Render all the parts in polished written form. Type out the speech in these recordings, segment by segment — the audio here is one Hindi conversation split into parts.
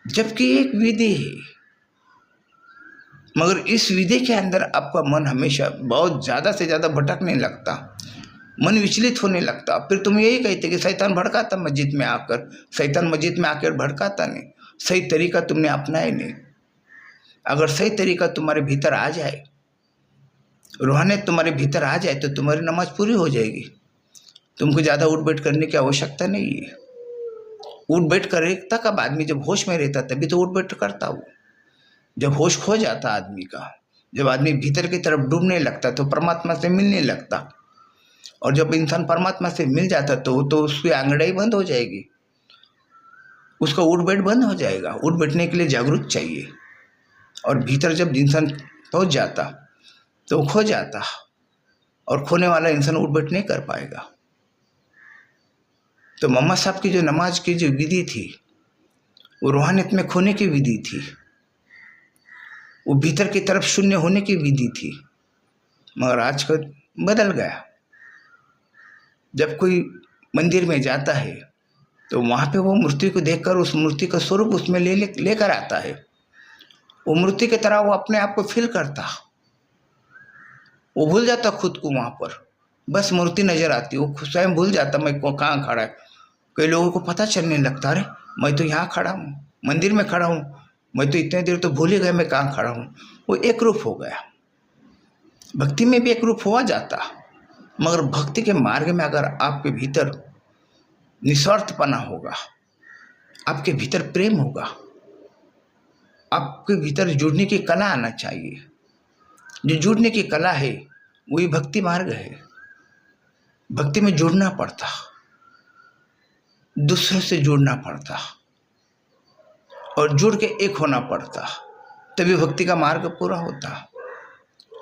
जबकि एक विधि है, मगर इस विधि के अंदर आपका मन हमेशा बहुत ज़्यादा से ज़्यादा भटकने लगता, मन विचलित होने लगता। फिर तुम यही कहते कि शैतान भड़काता मस्जिद में आकर। शैतान मस्जिद में आकर भड़काता नहीं, सही तरीका तुमने अपनाया नहीं। अगर सही तरीका तुम्हारे भीतर आ जाए, रूहानियत तुम्हारे भीतर आ जाए, तो तुम्हारी नमाज पूरी हो जाएगी। तुमको ज़्यादा उठ बैठ करने की आवश्यकता नहीं है। उठ बैठ कर एकता कब आदमी जब होश में रहता तभी तो उठ बैठ करता वो। जब होश खो जाता आदमी का, जब आदमी भीतर की तरफ डूबने लगता तो परमात्मा से मिलने लगता। और जब इंसान परमात्मा से मिल जाता तो उसकी आंगड़ाई बंद हो जाएगी, उसका उठ बैठ बंद हो जाएगा। उठ बैठने के लिए जागरूक चाहिए। और भीतर जब इंसान पहुंच जाता तो वो खो जाता, और खोने वाला इंसान उठ बैठ नहीं कर पाएगा। तो मोहम्मद साहब की जो नमाज की जो विधि थी, वो रूहानियत में खोने की विधि थी, वो भीतर की तरफ शून्य होने की विधि थी। मगर आज का बदल गया। जब कोई मंदिर में जाता है तो वहाँ पे वो मूर्ति को देखकर उस मूर्ति का स्वरूप उसमें लेकर आता है। वो मूर्ति की तरह वो अपने आप को फील करता, वो भूल जाता खुद को वहाँ पर। बस मूर्ति नजर आती, वो स्वयं भूल जाता मैं कहाँ खड़ा है। कई लोगों को पता चलने लगता, अरे मैं तो यहाँ खड़ा हूँ, मंदिर में खड़ा हूँ, मैं तो इतने देर तो भूल ही गया मैं कहाँ खड़ा हूँ। वो एक रूप हो गया। भक्ति में भी एक रूप हुआ जाता, मगर भक्ति के मार्ग में अगर आपके भीतर निस्वार्थपना होगा, आपके भीतर प्रेम होगा, आपके भीतर जुड़ने की कला आना चाहिए। जो जुड़ने की कला है वही भक्ति मार्ग है। भक्ति में जुड़ना पड़ता, दूसरों से जुड़ना पड़ता, और जुड़ के एक होना पड़ता, तभी भक्ति का मार्ग पूरा होता।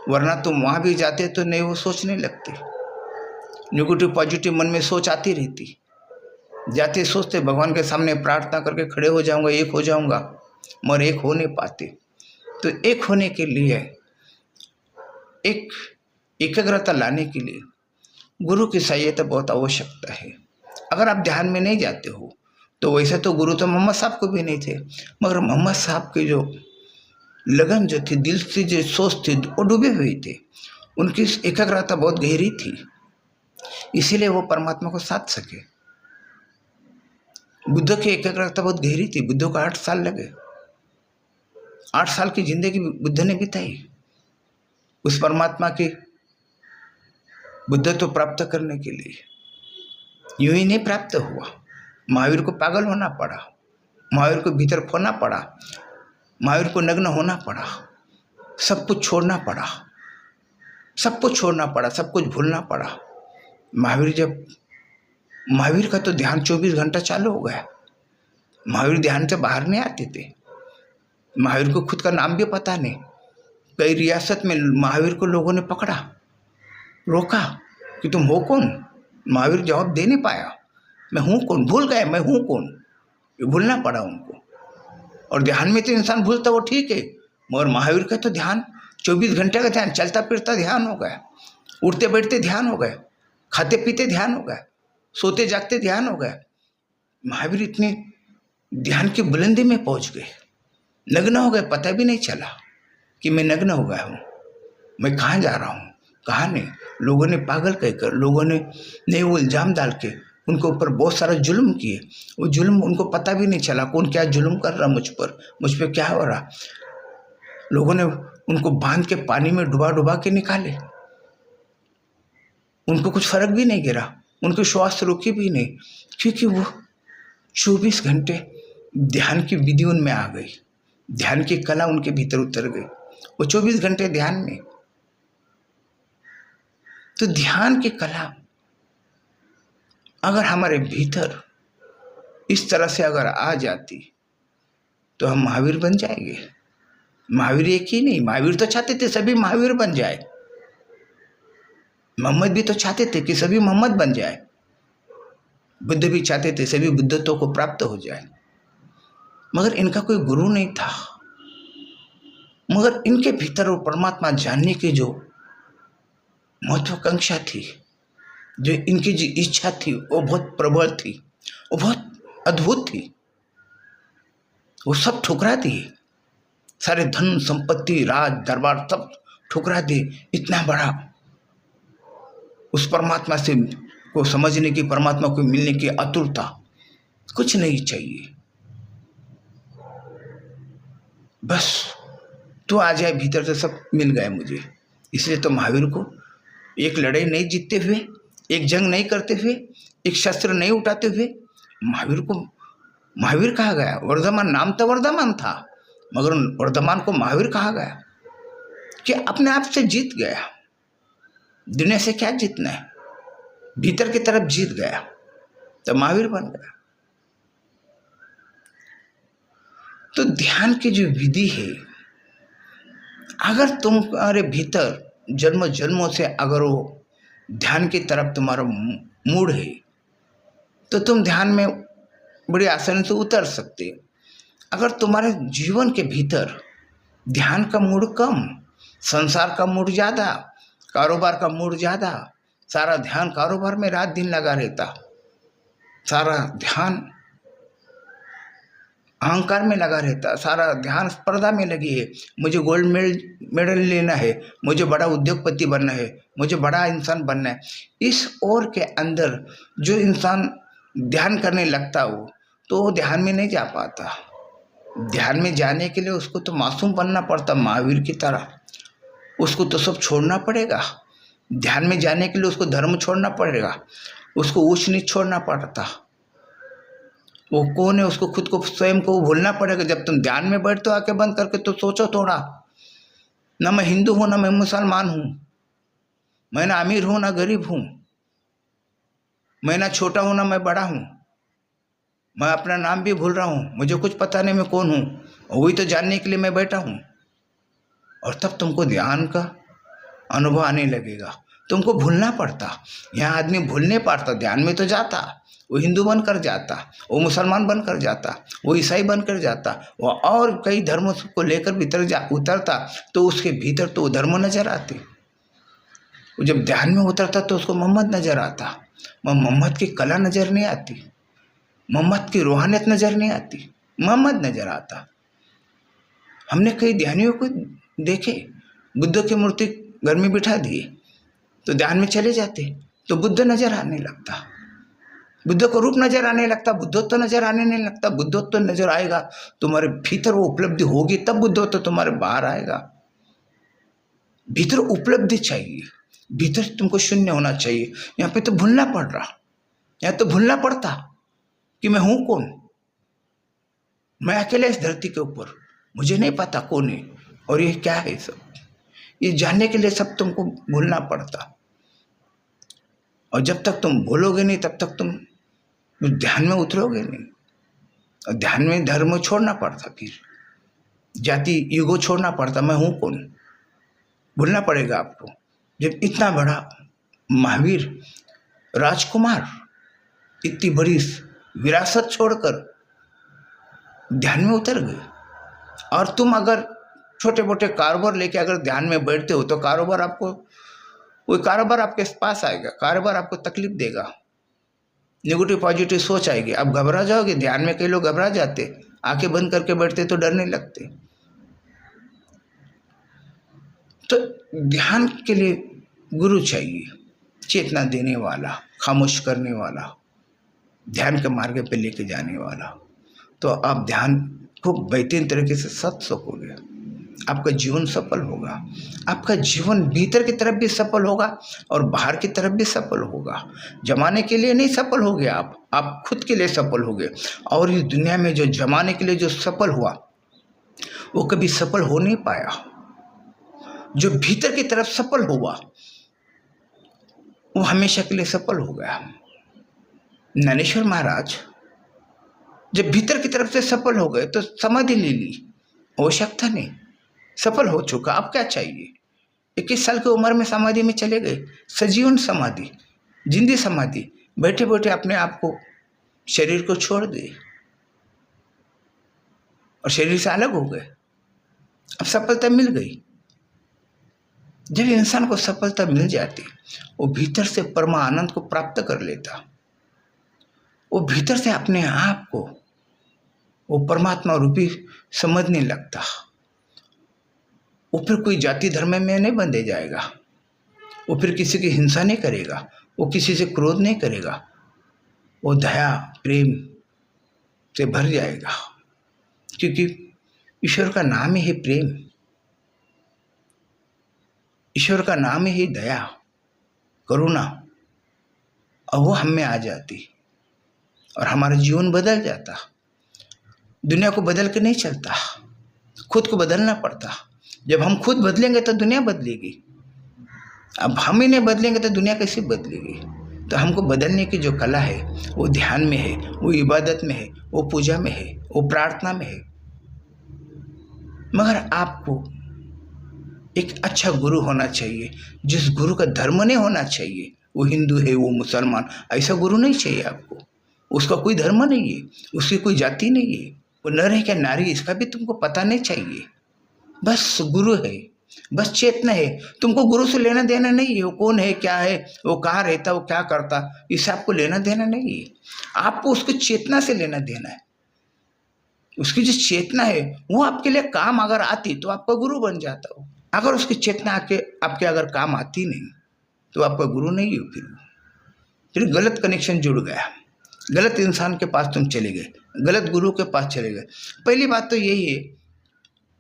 वरना तुम वहाँ भी जाते तो नहीं, वो सोचने लगते, नेगेटिव पॉजिटिव मन में सोच आती रहती। जाते सोचते भगवान के सामने प्रार्थना करके खड़े हो जाऊंगा, एक हो जाऊंगा, मगर एक हो नहीं पाते। तो एक होने के लिए, एक एकाग्रता लाने के लिए गुरु की सहायता बहुत आवश्यकता है। अगर आप ध्यान में नहीं जाते हो तो वैसे तो गुरु तो मोहम्मद साहब को भी नहीं थे, मगर मोहम्मद साहब की जो लगन जो थी, दिल की जो सोच थी, वो डूबे हुए थे। उनकी एकाग्रता बहुत गहरी थी, इसीलिए वो परमात्मा को साध सके। बुद्ध की एकाग्रता बहुत गहरी थी। बुद्ध को 8 साल लगे। 8 साल की जिंदगी बुद्ध ने बिताई उस परमात्मा की बुद्धत्व प्राप्त करने के लिए। यूं ही नहीं प्राप्त हुआ, महावीर को पागल होना पड़ा, महावीर को भीतर खोना पड़ा, महावीर को नग्न होना पड़ा, सब कुछ छोड़ना पड़ा, सब कुछ छोड़ना पड़ा, सब कुछ भूलना पड़ा। महावीर का तो ध्यान 24 घंटा चालू हो गया। महावीर ध्यान से बाहर नहीं आते थे। महावीर को खुद का नाम भी पता नहीं। कई रियासत में महावीर को लोगों ने पकड़ा, रोका कि तुम हो कौन। महावीर जवाब दे नहीं पाया, मैं हूँ कौन। भूल गए मैं हूँ कौन, ये भूलना पड़ा उनको। और ध्यान में तो इंसान भूलता, वो ठीक है, मगर महावीर का तो ध्यान 24 घंटे का ध्यान, चलता फिरता ध्यान हो गया, उठते बैठते ध्यान हो गए, खाते पीते ध्यान हो गए, सोते जागते ध्यान हो गए। महावीर इतने ध्यान की बुलंदी में पहुंच गए, नग्न हो गए, पता भी नहीं चला कि मैं नग्न हो गया हूँ, मैं कहाँ जा रहा हूँ, कहाँ नहीं। लोगों ने पागल कहकर, लोगों ने वो इल्ज़ाम डाल के उनके ऊपर बहुत सारा जुल्म किए। वो जुल्म उनको पता भी नहीं चला कौन क्या जुल्म कर रहा मुझ पर क्या हो रहा। लोगों ने उनको बांध के पानी में डुबा डुबा के निकाले, उनको कुछ फर्क भी नहीं गिरा, उनकी श्वास रुकी भी नहीं, क्योंकि वो 24 घंटे ध्यान की विधि उनमें आ गई, ध्यान की कला उनके भीतर उतर गई। वो 24 घंटे ध्यान में। तो ध्यान की कला अगर हमारे भीतर इस तरह से अगर आ जाती तो हम महावीर बन जाएंगे। महावीर एक ही नहीं, महावीर तो चाहते थे सभी महावीर बन जाए, मोहम्मद भी तो चाहते थे कि सभी मोहम्मद बन जाए, बुद्ध भी चाहते थे सभी बुद्धत्व को प्राप्त हो जाए, मगर इनका कोई गुरु नहीं था। मगर इनके भीतर वो परमात्मा जानने की जो महत्वाकांक्षा थी, जो इनकी जो इच्छा थी, वो बहुत प्रबल थी, वो बहुत अद्भुत थी। वो सब ठुकरा दिए, सारे धन संपत्ति राज दरबार सब ठुकरा दिए। इतना बड़ा उस परमात्मा से को समझने की, परमात्मा को मिलने की आतुरता, कुछ नहीं चाहिए, बस तू आ जाए भीतर से सब मिल गए मुझे। इसलिए तो महावीर को एक लड़ाई नहीं जीतते हुए, एक जंग नहीं करते हुए, एक शस्त्र नहीं उठाते हुए महावीर को महावीर कहा गया। वर्धमान नाम तो वर्धमान था, मगर वर्धमान को महावीर कहा गया कि अपने आप से जीत गया। दुनिया से क्या जीतना है, भीतर की तरफ जीत गया तो महावीर बन गया। तो ध्यान की जो विधि है, अगर तुम्हारे भीतर जन्म जन्मों से अगर वो ध्यान की तरफ तुम्हारा मूड है तो तुम ध्यान में बड़ी आसानी से उतर सकते हो। अगर तुम्हारे जीवन के भीतर ध्यान का मूड कम, संसार का मूड ज़्यादा, कारोबार का मूड ज़्यादा, सारा ध्यान कारोबार में रात दिन लगा रहता, सारा ध्यान अहंकार में लगा रहता, सारा ध्यान स्पर्धा में लगी है, मुझे गोल्ड मेडल लेना है, मुझे बड़ा उद्योगपति बनना है, मुझे बड़ा इंसान बनना है, इस ओर के अंदर जो इंसान ध्यान करने लगता हो तो वो ध्यान में नहीं जा पाता। ध्यान में जाने के लिए उसको तो मासूम बनना पड़ता, महावीर की तरह उसको तो सब छोड़ना पड़ेगा। ध्यान में जाने के लिए उसको धर्म छोड़ना पड़ेगा, उसको ऊंच नीच छोड़ना पड़ता। वो कौन है उसको खुद को स्वयं को भूलना पड़ेगा। जब तुम ध्यान में बैठते हो आंखें बंद करके तो सोचो थोड़ा, ना मैं हिंदू हूँ ना मैं मुसलमान हूँ, मैं ना अमीर हूँ ना गरीब हूँ, मैं ना छोटा हूँ ना मैं बड़ा हूँ, मैं अपना नाम भी भूल रहा हूँ, मुझे कुछ पता नहीं मैं कौन हूँ, वही तो जानने के लिए मैं बैठा हूँ। और तब तुमको ध्यान का अनुभव आने लगेगा। तुमको भूलना पड़ता, यहाँ आदमी भूलने पाता, ध्यान में तो जाता, वो हिंदू बनकर जाता, वो मुसलमान बनकर जाता, वो ईसाई बनकर जाता, वो और कई धर्मों को लेकर भीतर उतरता तो उसके भीतर तो वो धर्म नजर आते। वो जब ध्यान में उतरता तो उसको मोहम्मद नजर आता, मोहम्मद की कला नजर नहीं आती, मोहम्मद की रूहानियत नजर नहीं आती, मोहम्मद नजर आता। हमने कई ध्यानियों को देखे, बुद्ध की मूर्ति घर में बिठा दिए तो ध्यान में चले जाते तो बुद्ध नजर आने लगता, बुद्ध को रूप नजर आने लगता, बुद्धत्व नजर आने नहीं लगता। बुद्धत्व नजर आएगा तुम्हारे भीतर, वो उपलब्धि होगी तब बुद्धत्व तुम्हारे बाहर आएगा। भीतर उपलब्धि चाहिए, भीतर तुमको शून्य होना चाहिए। यहाँ पे तो भूलना पड़ रहा, यहाँ तो भूलना पड़ता कि मैं हूं कौन, मैं अकेले इस धरती के ऊपर, मुझे नहीं पता कौन है और ये क्या है। सब ये जानने के लिए सब तुमको भूलना पड़ता। और जब तक तुम भूलोगे नहीं तब तक तुम ध्यान में उतरोगे नहीं। और ध्यान में धर्म छोड़ना पड़ता, फिर जाति ईगो छोड़ना पड़ता, मैं हूं कौन भूलना पड़ेगा आपको। जब इतना बड़ा महावीर राजकुमार इतनी बड़ी विरासत छोड़कर ध्यान में उतर गए, और तुम अगर छोटे मोटे कारोबार लेके अगर ध्यान में बैठते हो तो कारोबार आपको, कोई कारोबार आपके पास आएगा, कारोबार आपको तकलीफ देगा, नेगेटिव पॉजिटिव सोच आएगी, आप घबरा जाओगे। ध्यान में कई लोग घबरा जाते, आंखें बंद करके बैठते तो डरने लगते। तो ध्यान के लिए गुरु चाहिए, चेतना देने वाला, खामोश करने वाला, ध्यान के मार्ग पे लेके जाने वाला। तो आप ध्यान को बेहतरीन तरीके से सच सकोगे, आपका जीवन सफल होगा। आपका जीवन भीतर की तरफ भी सफल होगा और बाहर की तरफ भी सफल होगा। जमाने के लिए नहीं सफल हो गए आप खुद के लिए सफल हो गए। और इस दुनिया में जो जमाने के लिए जो सफल हुआ वो कभी सफल हो नहीं पाया। जो भीतर की तरफ सफल हुआ वो हमेशा के लिए सफल हो गया। ज्ञानेश्वर महाराज जब भीतर की तरफ से सफल हो गए तो समाधि ले ली, आवश्यकता नहीं, सफल हो चुका, अब क्या चाहिए। 21 साल की उम्र में समाधि में चले गए, सजीवन समाधि, जिंदी समाधि, बैठे बैठे अपने आप को, शरीर को छोड़ दिए और शरीर से अलग हो गए। अब सफलता मिल गई। जब इंसान को सफलता मिल जाती वो भीतर से परम आनंद को प्राप्त कर लेता, वो भीतर से अपने आप को वो परमात्मा रूपी समझने लगता। वो फिर कोई जाति धर्म में नहीं बंधे जाएगा, वो फिर किसी की हिंसा नहीं करेगा, वो किसी से क्रोध नहीं करेगा, वो दया प्रेम से भर जाएगा, क्योंकि ईश्वर का नाम ही प्रेम, ईश्वर का नाम ही दया करुणा। अब वो हम में आ जाती और हमारा जीवन बदल जाता। दुनिया को बदल के नहीं चलता, खुद को बदलना पड़ता। जब हम खुद बदलेंगे तो दुनिया बदलेगी। अब हम ही नहीं बदलेंगे तो दुनिया कैसे बदलेगी? तो हमको बदलने की जो कला है वो ध्यान में है, वो इबादत में है, वो पूजा में है, वो प्रार्थना में है। मगर आपको एक अच्छा गुरु होना चाहिए, जिस गुरु का धर्म नहीं होना चाहिए, वो हिंदू है वो मुसलमान, ऐसा गुरु नहीं चाहिए आपको। उसका कोई धर्म नहीं है, उसकी कोई जाति नहीं है, वो नर है क्या नारी इसका भी तुमको पता नहीं चाहिए। बस गुरु है, बस चेतना है। तुमको गुरु से लेना देना नहीं है, वो कौन है क्या है, वो कहाँ रहता, वो क्या करता, इससे आपको लेना देना नहीं है। आपको उसको चेतना से लेना देना है। उसकी जो चेतना है वो आपके लिए काम अगर आती तो आपका गुरु बन जाता हो। अगर उसकी चेतना आपके अगर काम आती नहीं तो आपका गुरु नहीं हो। फिर गलत कनेक्शन जुड़ गया, गलत इंसान के पास तुम चले गए, गलत गुरु के पास चले गए। पहली बात तो यही है,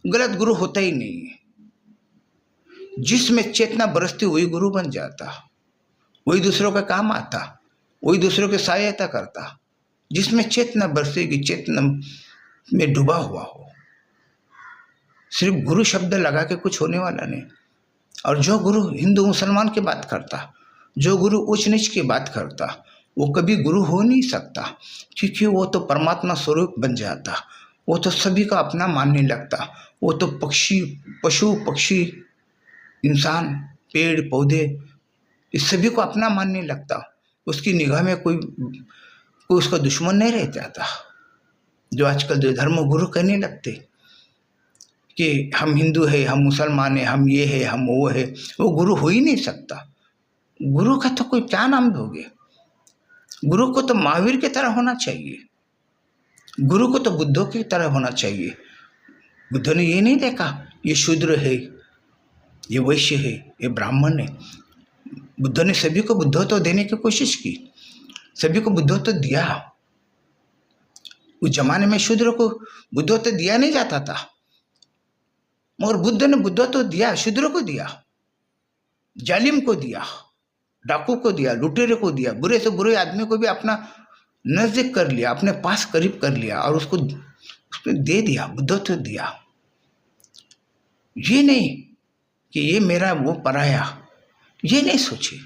गलत गुरु होता ही नहीं है। जिसमें चेतना बरसती वही गुरु बन जाता, वही दूसरों का काम आता, वही दूसरों की सहायता करता। जिसमें चेतना बरसेगी, चेतना में डूबा हुआ हो। सिर्फ गुरु शब्द लगा के कुछ होने वाला नहीं। और जो गुरु हिंदू मुसलमान की बात करता, जो गुरु उच्च नीच की बात करता, वो कभी गुरु हो नहीं सकता, क्योंकि वो तो परमात्मा स्वरूप बन जाता। वो तो सभी का अपना मानने लगता। वो तो पक्षी पशु पक्षी इंसान पेड़ पौधे इस सभी को अपना मानने लगता। उसकी निगाह में कोई उसका दुश्मन नहीं रह जाता। जो आजकल जो धर्म गुरु कहने लगते कि हम हिंदू है, हम मुसलमान है, हम ये है, हम वो है, वो गुरु हो ही नहीं सकता। गुरु का तो कोई क्या नाम दोगे? गुरु को तो महावीर की तरह होना चाहिए, गुरु को तो बुद्धों की तरह होना चाहिए। बुद्ध ने ये नहीं देखा ये शूद्र है, ये वैश्य है, ये ब्राह्मण है। बुद्ध ने सभी को बुद्धत्व देने की कोशिश की, सभी को बुद्धत्व दिया। उस जमाने में शूद्र को बुद्धत्व दिया नहीं जाता था, मगर बुद्ध ने बुद्धत्व दिया, शूद्र को दिया, जालिम को दिया, डाकू को दिया, लुटेरे को दिया, बुरे से बुरे आदमी को भी अपना नजदीक कर लिया, अपने पास करीब कर लिया और उसको दे दिया, बुद्धत्व दिया। ये नहीं कि ये मेरा वो पराया, ये नहीं सोचे।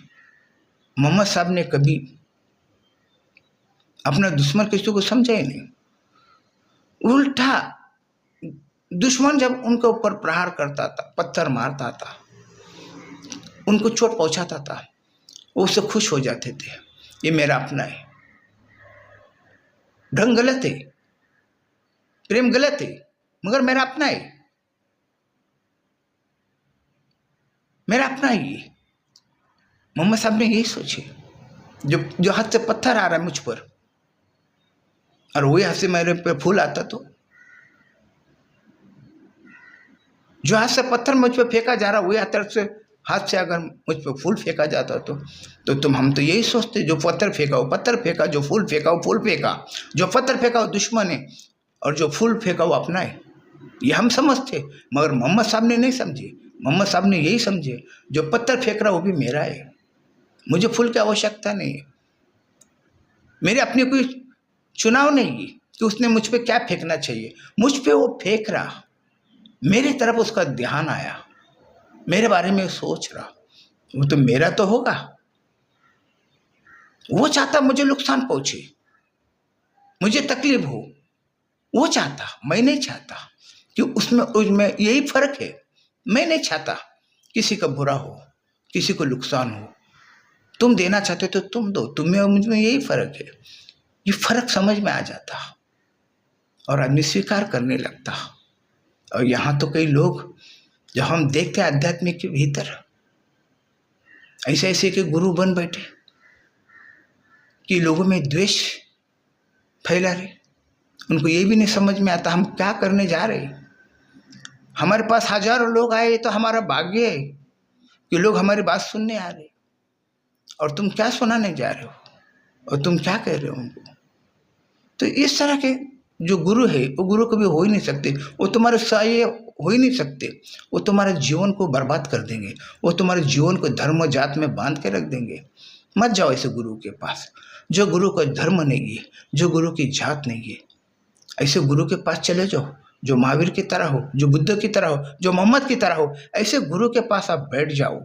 मोहम्मद साहब ने कभी अपना दुश्मन किसी को समझा ही नहीं। उल्टा दुश्मन जब उनके ऊपर प्रहार करता था, पत्थर मारता था, उनको चोट पहुंचाता था, वो उससे खुश हो जाते थे, ये मेरा अपना है। ढंग गलत है, प्रेम गलत है, मगर मेरा अपना है, मेरा अपना ही है। मोहम्मद साहब ने यही सोचे। जो हाथ से पत्थर आ रहा है मुझ पर और वही हाथ से मेरे पे फूल आता, तो जो हाथ से पत्थर मुझ पर फेंका जा रहा वही हाथ से अगर मुझ पर फूल फेंका जाता तो तुम हम तो यही सोचते, जो पत्थर फेंका वो पत्थर फेंका, जो फूल फेंका वो फूल फेंका, जो पत्थर फेंका वो दुश्मन है और जो फूल फेंका वो अपना है, ये हम समझते। मगर मोहम्मद साहब ने नहीं समझे। मोहम्मद साहब ने यही समझे, जो पत्थर फेंक रहा वो भी मेरा है, मुझे फूल की आवश्यकता नहीं है। मेरे अपने कोई चुनाव नहीं है कि उसने मुझ पे क्या फेंकना चाहिए। मुझ पे वो फेंक रहा, मेरी तरफ उसका ध्यान आया, मेरे बारे में सोच रहा, वो तो मेरा तो होगा। वो चाहता मुझे नुकसान पहुंचे, मुझे तकलीफ हो, वो चाहता, मैं नहीं चाहता। कि उसमें यही फर्क है। मैं नहीं चाहता किसी का बुरा हो, किसी को नुकसान हो। तुम देना चाहते तो तुम दो, तुम्हें और मुझ में यही फर्क है। ये फर्क समझ में आ जाता और आदमी स्वीकार करने लगता। और यहाँ तो कई लोग जब हम देखते हैं आध्यात्मिक के भीतर ऐसे ऐसे के गुरु बन बैठे कि लोगों में द्वेष फैला रहे उनको ये भी नहीं समझ में आता हम क्या करने जा रहे हैं। हमारे पास हजारों लोग आए, ये तो हमारा भाग्य है कि लोग हमारी बात सुनने आ रहे, और तुम क्या सुनाने जा रहे हो और तुम क्या कह रहे हो उनको। तो इस तरह के जो गुरु है वो गुरु कभी हो ही नहीं सकते, वो तुम्हारे सहाय हो ही नहीं सकते। वो तुम्हारे जीवन को बर्बाद कर देंगे, वो तुम्हारे जीवन को धर्म और जात में बांध के रख देंगे। मत जाओ ऐसे गुरु के पास, जो गुरु का धर्म नहीं है, जो गुरु की जात नहीं है। ऐसे गुरु के पास चले जाओ जो महावीर की तरह हो, जो बुद्ध की तरह हो, जो मोहम्मद की तरह हो। ऐसे गुरु के पास आप बैठ जाओ,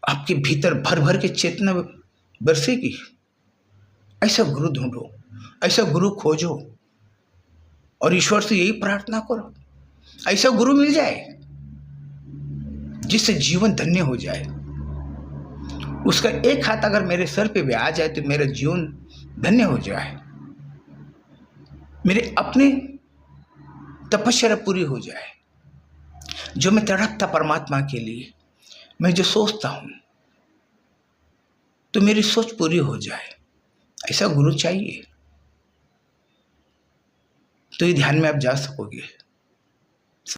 आपके भीतर भर भर के चेतना बरसेगी। ऐसा गुरु ढूंढो, ऐसा गुरु खोजो, और ईश्वर से यही प्रार्थना करो ऐसा गुरु मिल जाए जिससे जीवन धन्य हो जाए। उसका एक हाथ अगर मेरे सर पे भी आ जाए तो मेरा जीवन धन्य हो जाए, मेरे अपने तपस्या पूरी हो जाए। जो मैं तड़पता परमात्मा के लिए, मैं जो सोचता हूं तो मेरी सोच पूरी हो जाए, ऐसा गुरु चाहिए। तो ये ध्यान में आप जा सकोगे।